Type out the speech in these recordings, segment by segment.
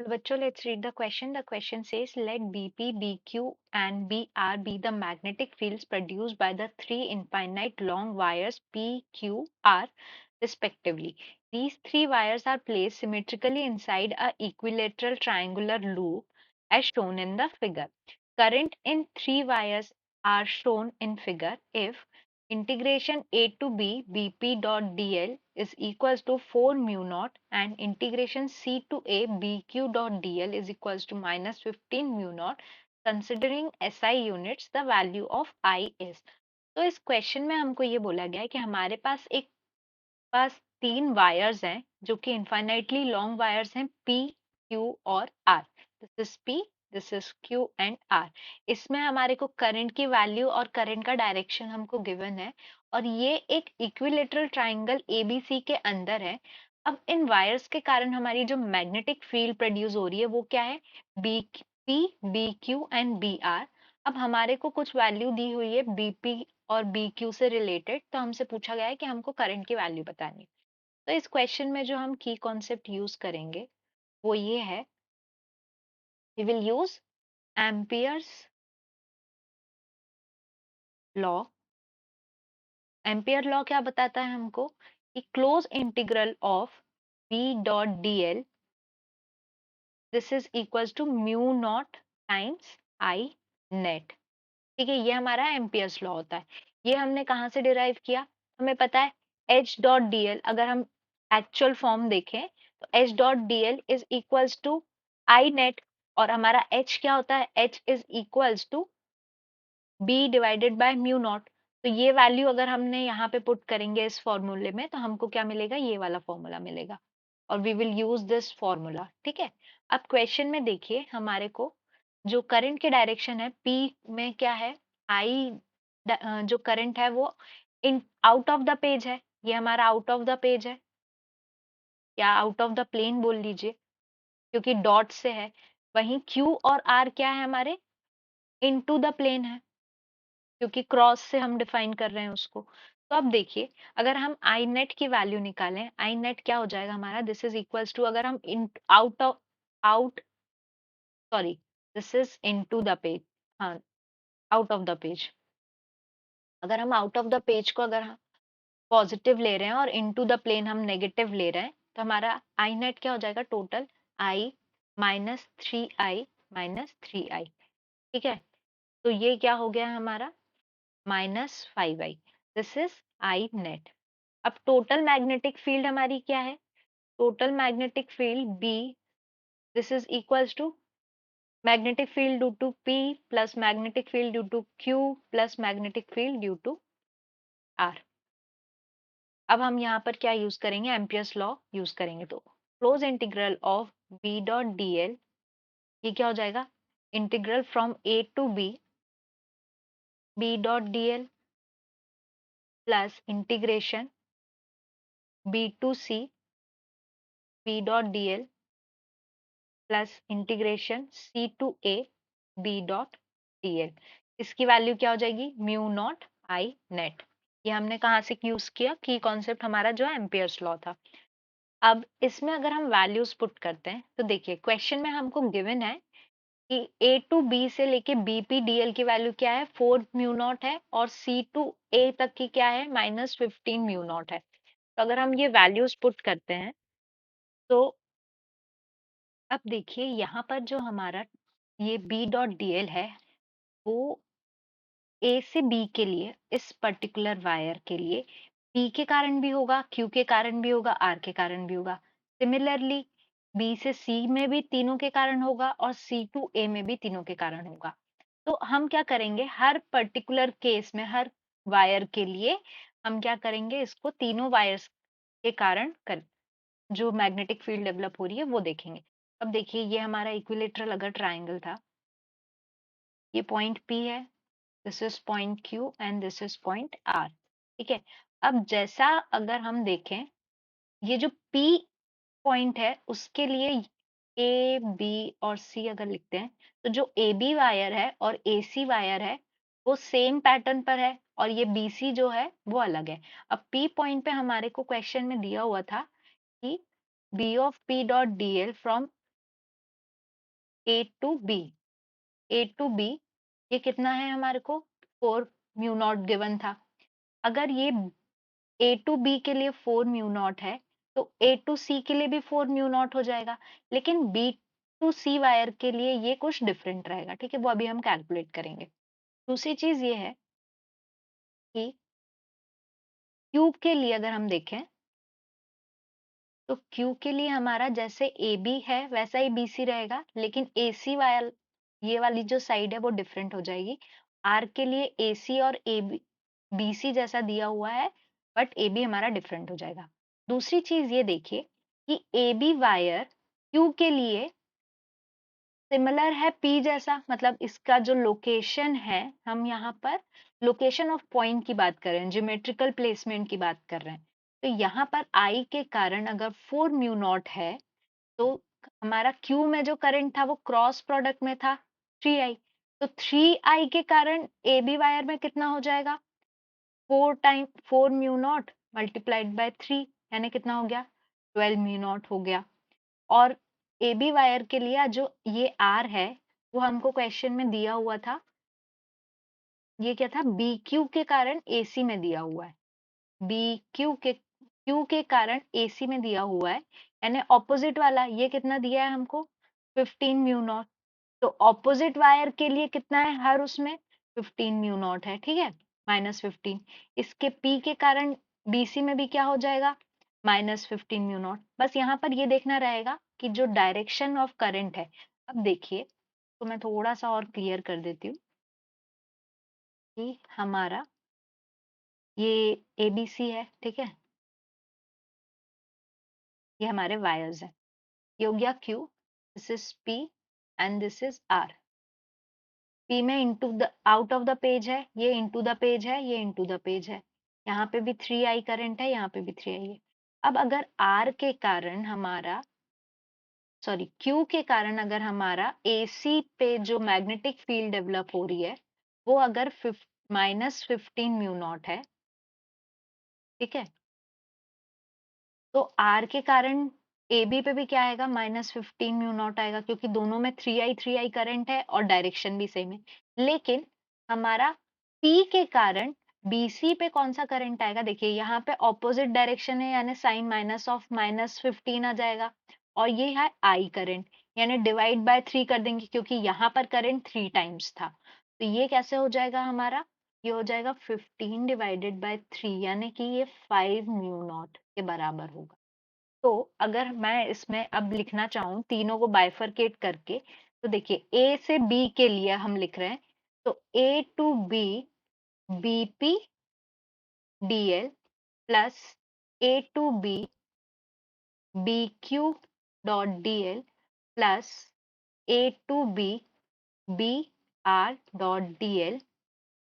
बच्चों, let's read the question. The question says, let BP, BQ, and BR be the magnetic fields produced by the three infinite long wires P, Q, R, respectively. These three wires are placed symmetrically inside a equilateral triangular loop as shown in the figure. Current in three wires are shown in figure if integration A to B Bp dot dl is equals to 4 mu naught and integration C to A Bq dot dl is equals to minus 15 mu naught. Considering SI units, the value of I is. तो इस question में हमको ये बोला गया है कि हमारे पास तीन वायर्स हैं जो कि इनफाइनाइटली लॉन्ग वायर्स हैं P, Q और R. This is P, this is Q and R. इसमें हमारे को करंट की वैल्यू और करंट का डायरेक्शन हमको गिवन है और ये एक इक्विलेटरल ट्राइंगल ABC के अंदर है. अब इन वायर्स के कारण हमारी जो मैग्नेटिक फील्ड प्रोड्यूस हो रही है वो क्या है? BP, BQ and BR. अब हमारे को कुछ वैल्यू दी हुई है BP और BQ से रिलेटेड, तो हमसे पूछा गया है कि हमको करंट की वैल्यू बतानी. तो इस क्वेश्चन में जो हम की कॉन्सेप्ट यूज करेंगे वो ये है, we will use Ampere's law. Ampere law क्या बताता है हमको कि close integral of B dot dl this is equals to mu naught times I net. ठीक है, ये हमारा एम्पियर्स लॉ होता है. ये हमने कहाँ से डिराइव किया? हमें पता है H डॉट dl. अगर हम एक्चुअल फॉर्म देखें तो H dot dl is equals to I net और हमारा H क्या होता है? H is equals to B divided by mu naught. तो ये वैल्यू अगर हमने यहाँ पे पुट करेंगे इस फॉर्मूले में तो हमको क्या मिलेगा? ये वाला फॉर्मूला मिलेगा और we will use this formula. ठीक है, अब क्वेश्चन में देखिए हमारे को जो करंट के डायरेक्शन है P में क्या है? आई जो करंट है वो in out of the page है. ये हमारा आउट ऑफ द पेज है या आउट ऑफ द प्लेन बोल लीजिए क्योंकि डॉट से है. वहीं Q और R क्या है? हमारे इनटू द प्लेन है क्योंकि क्रॉस से हम डिफाइन कर रहे हैं उसको. तो अब देखिए अगर हम आई नेट की वैल्यू निकालें, आई नेट क्या हो जाएगा हमारा? दिस इज इक्वल्स टू, अगर हम in out of out sorry this is into the page, हाँ आउट ऑफ द पेज. अगर हम आउट ऑफ द पेज को अगर हम पॉजिटिव ले रहे हैं और इनटू द प्लेन हम नेगेटिव ले रहे हैं तो हमारा आई नेट क्या हो जाएगा? Total I minus 3i minus 3i. ठीक है, तो ये क्या हो गया हमारा? Minus 5i. This is I net. अब टोटल मैग्नेटिक फील्ड हमारी क्या है? Total magnetic field B, this is equals to magnetic field due to P plus magnetic field due to Q plus magnetic field due to R. अब हम यहाँ पर क्या use करेंगे? एम्पियर्स लॉ यूज करेंगे. तो close integral of B dot dl, ये क्या हो जाएगा? Integral from A to B dot dl plus integration B to C B dot dl plus integration C to A B dot dl. इसकी value क्या हो जाएगी? Mu naught I net. ये हमने कहाँ से यूज किया? की कॉन्सेप्ट हमारा जो है एम्पियर्स लॉ था. अब इसमें अगर हम वैल्यूज पुट करते हैं तो देखिए क्वेश्चन में हमको गिवन है कि A टू B से लेके BP DL की वैल्यू क्या है? 4 म्यू नॉट है और C टू A तक की क्या है? माइनस 15 म्यू नॉट है. तो अगर हम ये वैल्यूज पुट करते हैं तो अब देखिए यहाँ पर जो हमारा ये B डॉट DL है वो A से B के लिए, इस पर्टिकुलर वायर के लिए P के कारण भी होगा, Q के कारण भी होगा, R के कारण भी होगा. सिमिलरली B से C में भी तीनों के कारण होगा और C टू A में भी तीनों के कारण होगा. तो हम क्या करेंगे? हर पर्टिकुलर केस में हर वायर के लिए हम क्या करेंगे? इसको तीनों वायर्स के कारण कर जो मैग्नेटिक फील्ड डेवलप हो रही है वो देखेंगे. अब देखिए ये हमारा इक्विलेटरल अगर ट्राइंगल था, ये पॉइंट P है, this is point Q and this is point R. ठीक है, अब जैसा अगर हम देखें ये जो P पॉइंट है उसके लिए A, B और C अगर लिखते हैं तो जो AB वायर है और AC वायर है वो सेम पैटर्न पर है और ये BC जो है वो अलग है. अब P पॉइंट पे हमारे को क्वेश्चन में दिया हुआ था कि B of P dot dl from A to B, A to B ये कितना है हमारे को, 4 म्यू नॉट गिवन था। अगर ये ए टू बी के लिए 4 म्यू नॉट है तो ए टू सी के लिए भी 4 म्यू नॉट हो जाएगा, लेकिन बी टू सी वायर के लिए ये कुछ डिफरेंट रहेगा, ठीक है, वो अभी हम कैलकुलेट करेंगे। दूसरी चीज ये है कि क्यू के लिए अगर हम देखें तो क्यू के लिए हमारा जैसे ए बी है वैसा ही बी सी रहेगा, लेकिन ए सी वायर ये वाली जो साइड है वो डिफरेंट हो जाएगी। आर के लिए ए सी और ए बी बी सी जैसा दिया हुआ है, बट ए बी हमारा डिफरेंट हो जाएगा। दूसरी चीज ये देखिए कि ए बी वायर क्यू के लिए सिमिलर है पी जैसा, मतलब इसका जो लोकेशन है, हम यहाँ पर लोकेशन ऑफ पॉइंट की बात कर रहे हैं, ज्योमेट्रिकल प्लेसमेंट की बात कर रहे हैं। तो यहाँ पर आई के कारण अगर 4 म्यू नॉट है तो हमारा क्यू में जो करंट था वो क्रॉस प्रोडक्ट में था 3i, तो 3i के कारण ए बी वायर में कितना हो जाएगा, 4 म्यू नॉट मल्टीप्लाइड बाय 3, यानी कितना हो गया, 12 म्यू नॉट हो गया। और ए बी वायर के लिए जो ये आर है वो हमको क्वेश्चन में दिया हुआ था, ये क्या था, बी क्यू के कारण एसी में दिया हुआ है, बी क्यू के कारण एसी में दिया हुआ है, यानी ऑपोजिट वाला ये कितना दिया है हमको, 15 म्यू नॉट। तो ऑपोजिट वायर के लिए कितना है, हर उसमें 15 म्यू नॉट है, ठीक है, -15। इसके पी के कारण बीसी में भी क्या हो जाएगा, -15 म्यू नॉट। बस यहाँ पर ये देखना रहेगा कि जो डायरेक्शन ऑफ करंट है, अब देखिए तो मैं थोड़ा सा और क्लियर कर देती हूँ कि हमारा ये एबीसी है, ठीक है, ये हमारे वायर्स हैं, ये हो गया Q, this is P and this is R. P में into the out of the page है, ये इनटू द पेज है, ये इनटू द पेज है, यहाँ पे भी 3i करंट है, यहाँ पे भी 3i है। अब अगर आर के कारण हमारा, सॉरी क्यू के कारण अगर हमारा एसी पे जो मैग्नेटिक फील्ड डेवलप हो रही है वो अगर -15 म्यू नॉट है, ठीक है, तो आर के कारण ए बी पे भी क्या आएगा, -15 म्यू नॉट आएगा, क्योंकि दोनों में 3i करंट है और डायरेक्शन भी सेम है। लेकिन हमारा पी के कारण बीसी पे कौन सा करंट आएगा, देखिए यहाँ पे ऑपोजिट डायरेक्शन है, यानी साइन माइनस ऑफ -15 आ जाएगा, और ये है आई करंट, यानी डिवाइड बाय 3 कर देंगे, क्योंकि यहाँ पर करंट 3 टाइम्स था, तो ये कैसे हो जाएगा हमारा, ये हो जाएगा 15 डिवाइडेड बाय 3, यानी कि ये 5 म्यू नॉट के बराबर होगा। तो अगर मैं इसमें अब लिखना चाहूँ तीनों को बाइफरकेट करके, तो देखिए ए से बी के लिए हम लिख रहे हैं, तो A to B BP DL plus A to B B Q dot DL plus A to B B R dot DL,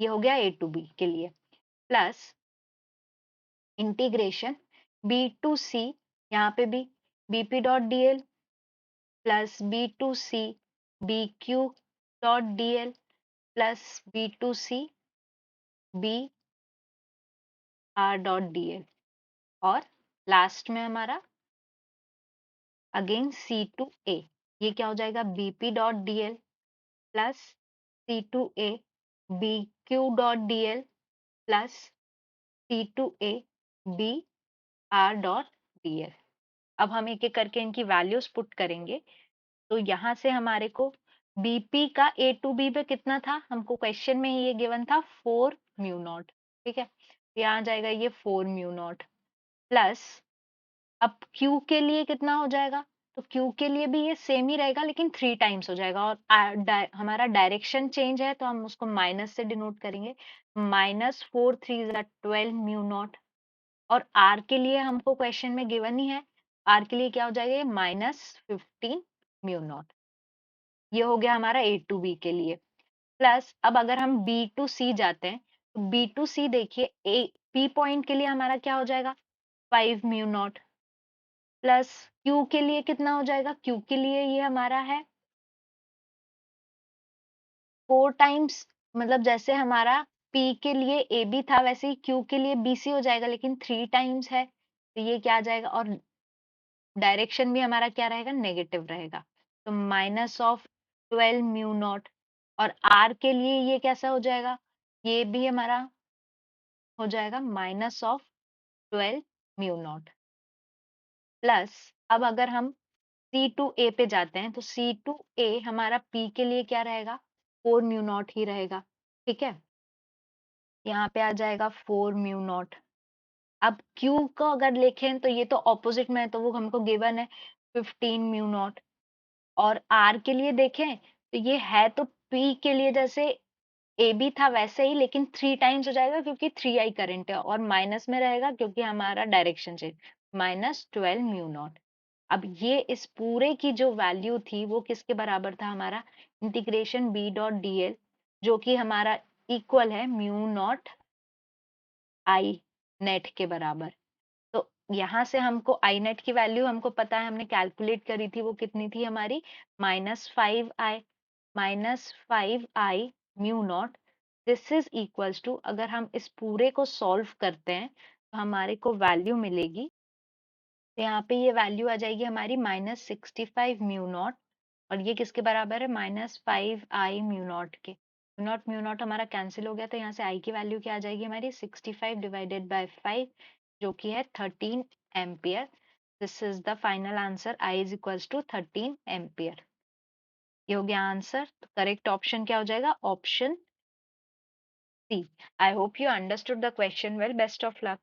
ये हो गया ए टू बी के लिए, plus integration B to C, यहाँ पे भी BP dot DL plus B to C B Q dot DL plus B to C B R dot DL, और last में हमारा अगेन सी टू ए, ये क्या हो जाएगा, BP dot DL plus C to A B Q dot DL plus C to A B R dot DL. अब हम एक एक करके इनकी वैल्यूज पुट करेंगे, तो यहाँ से हमारे को बीपी का ए टू बी पे कितना था, हमको क्वेश्चन में ही ये गिवन था 4 म्यू नॉट, ठीक है, यहाँ जाएगा ये 4 म्यू नॉट, प्लस अब क्यू के लिए कितना हो जाएगा, तो क्यू के लिए भी ये सेम ही रहेगा, लेकिन 3 टाइम्स हो जाएगा, और हमारा डायरेक्शन चेंज है तो हम उसको माइनस से डिनोट करेंगे, -4 3 12 म्यू नॉट, और आर के लिए हमको क्वेश्चन में गिवन ही है, आर के लिए क्या हो जाएगा, -15 म्यू नॉट। ये हो गया हमारा ए टू बी के लिए, प्लस अब अगर हम बी टू सी जाते हैं, तो बी टू सी देखिए, ए पी पॉइंट के लिए हमारा क्या हो जाएगा, 5 म्यू नॉट, प्लस क्यू के लिए कितना हो जाएगा, क्यू के लिए ये हमारा है 4 टाइम्स, मतलब जैसे हमारा पी के लिए ए बी था वैसे ही क्यू के लिए बी सी हो जाएगा, लेकिन 3 टाइम्स है, तो ये क्या आ जाएगा, और डायरेक्शन भी हमारा क्या रहेगा, नेगेटिव रहेगा, तो -15 12 म्यू नॉट, और आर के लिए ये कैसा हो जाएगा, ये भी हमारा हो जाएगा minus of 12 mu naught plus, अब अगर हम सी टू ए पे जाते हैं तो सी टू ए हमारा पी के लिए क्या रहेगा, 4 म्यू नॉट ही रहेगा। ठीक है, यहाँ पे आ जाएगा 4 म्यू नॉट। अब क्यू को अगर लिखें तो ये तो ऑपोजिट में है, तो वो हमको गिवन है 15 म्यू नॉट। और आर के लिए देखें तो ये है तो पी के लिए जैसे ए बी था वैसे ही, लेकिन 3 टाइम्स हो जाएगा क्योंकि 3 I करंट है, और माइनस में रहेगा क्योंकि हमारा direction change, minus 12 mu naught. अब ये इस पूरे की जो वैल्यू थी वो किसके बराबर था, हमारा integration B dot D L, जो कि हमारा इक्वल है म्यू नॉट आई नेट के बराबर। तो यहाँ से हमको आई नेट की वैल्यू हमको पता है, हमने कैलकुलेट करी थी, वो कितनी थी हमारी, -5I, -5I mu naught. This is equals to, अगर हम इस पूरे को सॉल्व करते हैं तो हमारे को वैल्यू मिलेगी, तो यहाँ पे ये वैल्यू आ जाएगी हमारी -65 म्यू नॉट, और ये किसके बराबर है, -5I म्यू नॉट के। म्यू नॉट हमारा कैंसिल हो गया, तो यहाँ से आई की वैल्यू क्या आ जाएगी हमारी, 65 डिवाइडेड बाय 5, जो कि है 13 ampere. This is the final answer, I is equals to 13 ampere. ये हो गया आंसर। तो करेक्ट ऑप्शन क्या हो जाएगा, option C. I hope you understood the question well, best of luck.